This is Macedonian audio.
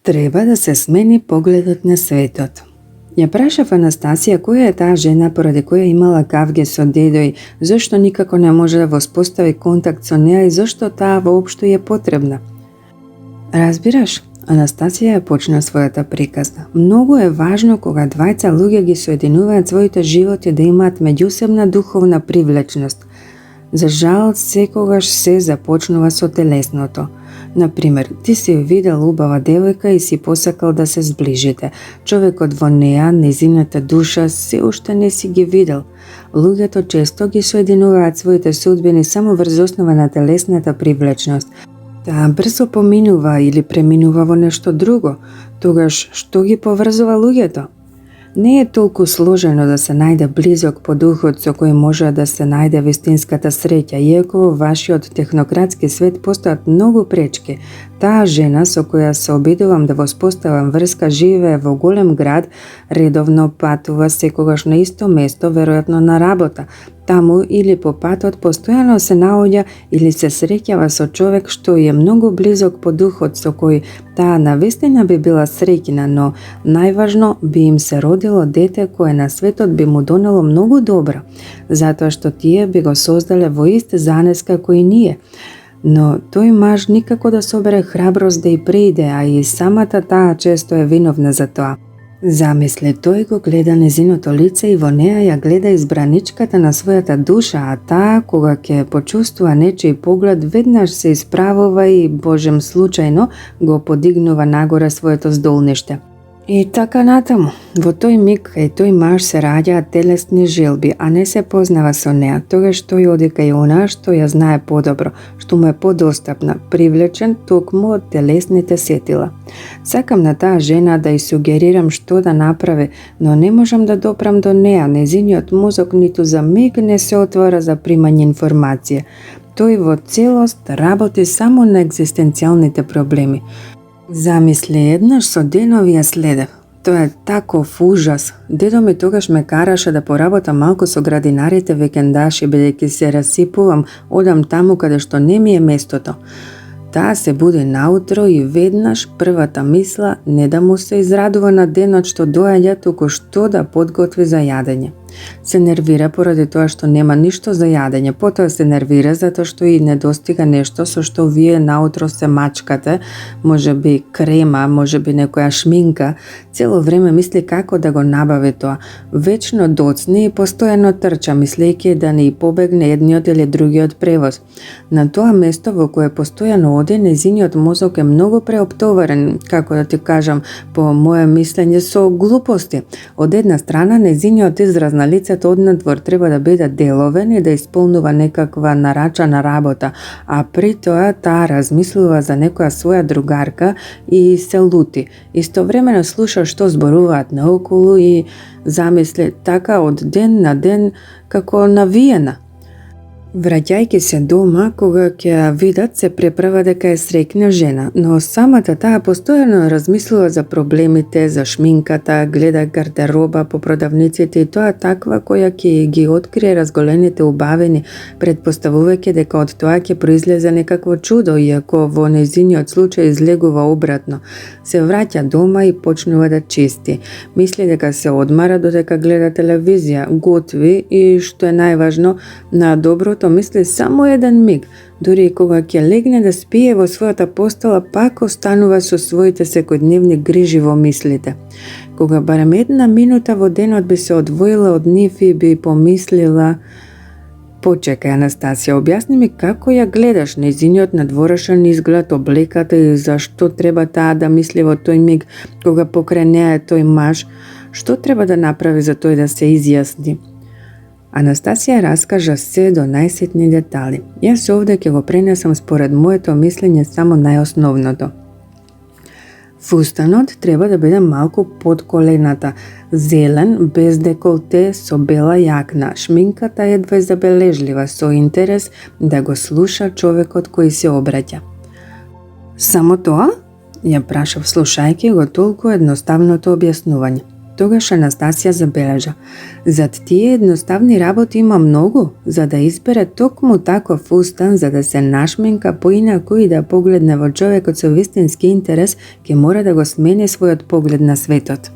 Треба да се смени погледот на светот. Ја прашав Анастасија која е таа жена поради која имала кавге со дедо и зошто никако не може да воспостави контакт со неа и зошто таа воопшто е потребна. Разбираш, Анастасија ја почна својата приказна. Многу е важно кога двајца луѓе ги соединуваат своите животи да имаат меѓусебна духовна привлечност. За жал, секогаш се започнува со телесното. Например, ти си видел убава девојка и си посакал да се зближите. Човекот во неа, незината душа, се уште не си ги видел. Луѓето често ги соединуваат своите судбини само врз основа на телесната привлечност. Таа брзо поминува или преминува во нешто друго. Тогаш, што ги поврзува луѓето? Не е толку сложено да се најде близок по духот со кој може да се најде вистинската среќа, иако во вашиот технократски свет постојат многу пречки. Таа жена со која се обидувам да воспоставам врска живее во голем град, редовно патува секогаш на исто место, веројатно на работа. Таму или по патот постојано се наоѓа или се среќава со човек што е многу близок по духот со кој таа навистина би била среќна, но најважно би им се родило дете кое на светот би му донело многу добро, затоа што тие би го создале во ист занес како и ние. Но тој маж никако да собере храброст да и преиде, а и самата таа често е виновна за тоа. Замисли, тој го гледа незиното лице и во неа ја гледа избраничката на својата душа, а таа, кога ќе почувствува нечиј поглед, веднаш се исправува и, божем случајно, го подигнува нагоре своето здолниште. И така натаму, во тој миг кај тој маж се раѓаат телесни желби, а не се познава со неа, тогаш тој оди кај онаа што ја знае подобро, што му е подостапна, привлечен токму од телесните сетила. Сакам на таа жена да ја сугерирам што да направи, но не можам да допрам до неа, незиниот мозок ниту за миг не се отвора за примање информација. Тој во целост работи само на екзистенцијалните проблеми. Замисли, еднаш со денови ја следев. Тоа е таков ужас. Дедо ми тогаш ме караше да поработам малку со градинарите викендаши, бидејќи се расипувам, одам таму каде што не ми е местото. Таа се буди наутро и веднаш првата мисла не да му се израдува на денот што доаѓа, туку што да подготви за јадење. Се нервира поради тоа што нема ништо за јадење, потоа се нервира затоа што и недостига нешто со што вие наутро се мачкате, може би крема, може би некоја шминка, цело време мисли како да го набави тоа. Вечно доцни и постојано трча, мислејќи да не побегне едниот или другиот превоз. На тоа место во кое постојано оди, незиниот мозок е многу преоптоварен, како да ти кажам, по моје мислење со глупости. Од една страна, незиниот израз на лицето однадвор треба да биде деловен и да исполнува некаква нарачана работа, а при тоа таа размислува за некоја своја другарка и се лути. Истовремено слуша што зборуваат наоколу и замисли така од ден на ден како навиена. Враќајќи се дома, кога ќе ја видат, се преправа дека е среќна жена, но самата таа постојано размислува за проблемите, за шминката, гледа гардероба по продавниците и тоа таква која ќе ги открие разголените убавини, предпоставувајќи дека од тоа ќе произлезе некакво чудо, иако во незиниот случај излегува обратно. Се враќа дома и почнува да чисти. Мисли дека се одмара додека гледа телевизија, готви и, што е најважно, на доброто мисли само еден миг, дури и кога ќе легне да спие во својата постела, пак останува со своите секојдневни грижи во мислите. Кога барем една минута во денот би се одвоила од нив и би помислила: почекај, Анастасија, објасни ми како ја гледаш незиниот надворешен изглед, облеката и зашто треба таа да мисли во тој миг кога покрај неа е тој маж, што треба да направи за тој да се изјасни. Анастасија раскажа се до најситни детали. Јас овде ќе го пренесам според моето мислење само најосновното. Фустанот треба да биде малку под колената, зелен, без деколте, со бела јакна, шминката едва забележлива, со интерес да го слуша човекот кој се обраќа. Само тоа? Ја прашав слушајќи го толку едноставното објаснување. Тогаш Анастасија забележа. Зад тие едноставни работи има многу, за да избере токму таков устан, за да се нашминка поинаку и да погледне во човекот со вистински интерес, ќе мора да го смени својот поглед на светот.